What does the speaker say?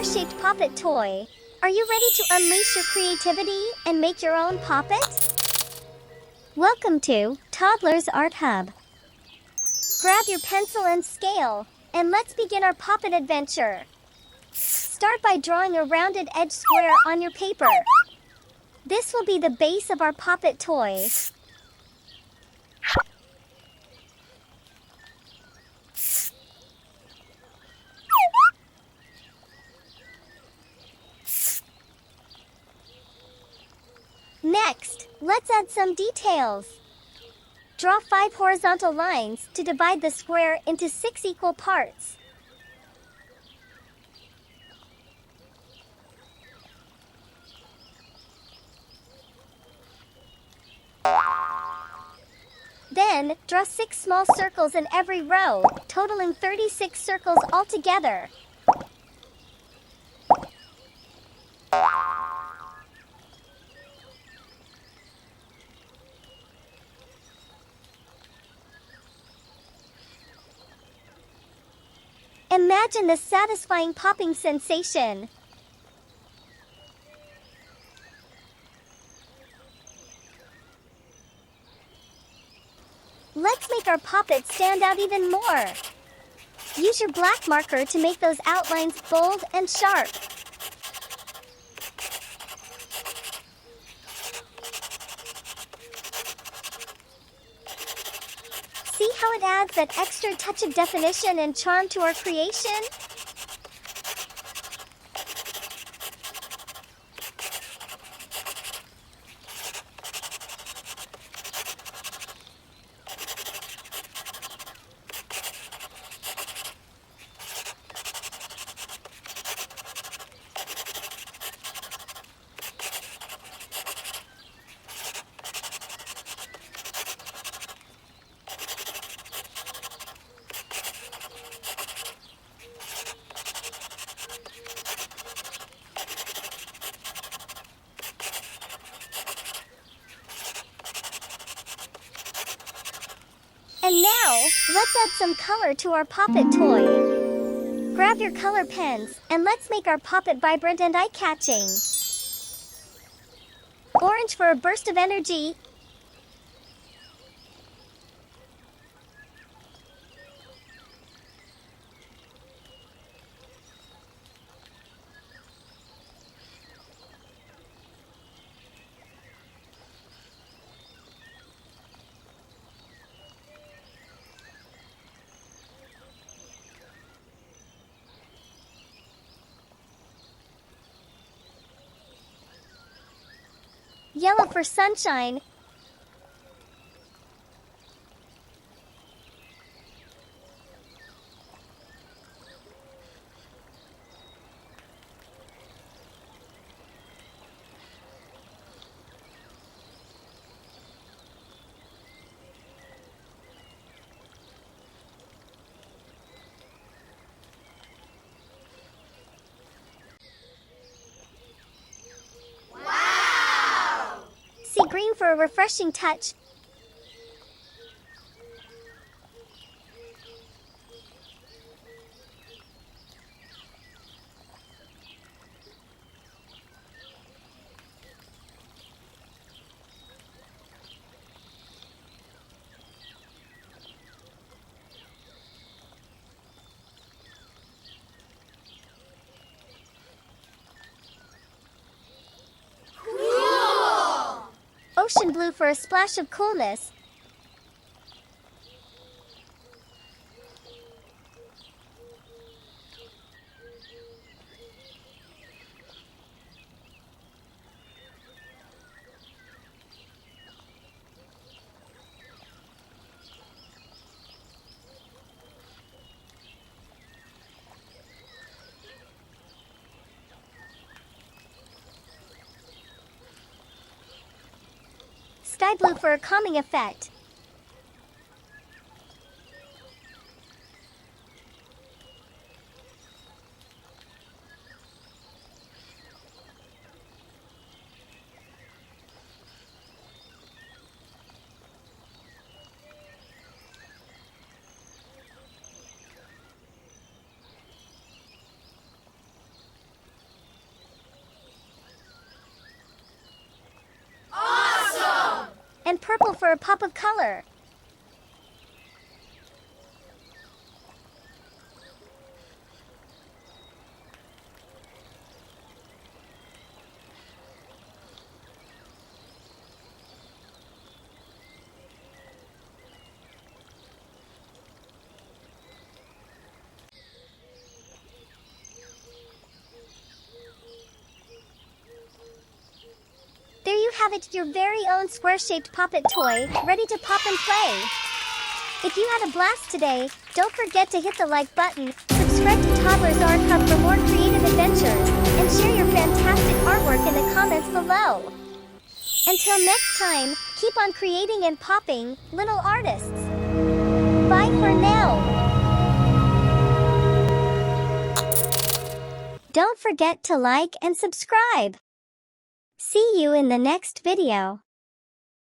star-shaped poppet toy. Are you ready to unleash your creativity and make your own poppet? Welcome to Toddlers Art Hub. Grab your pencil and scale, and let's begin our poppet adventure. Start by drawing a rounded edge square on your paper. This will be the base of our poppet toy. Next, let's add some details. Draw 5 horizontal lines to divide the square into 6 equal parts. Then, draw 6 small circles in every row, totaling 36 circles altogether. Imagine the satisfying popping sensation. Let's make our poppet stand out even more. Use your black marker to make those outlines bold and sharp. See how it adds that extra touch of definition and charm to our creation? And now, let's add some color to our poppet toy. Grab your color pens, and let's make our poppet vibrant and eye-catching. Orange for a burst of energy. Yellow for sunshine. Sea green for a refreshing touch. Ocean blue for a splash of coolness. Sky blue for a calming effect. and purple for a pop of color. There you have it, your very own square-shaped poppet toy, ready to pop and play. If you had a blast today, don't forget to hit the like button, subscribe to Toddlers Art Hub for more creative adventures, and share your fantastic artwork in the comments below. Until next time, keep on creating and popping, little artists. Bye for now. Don't forget to like and subscribe. See you in the next video.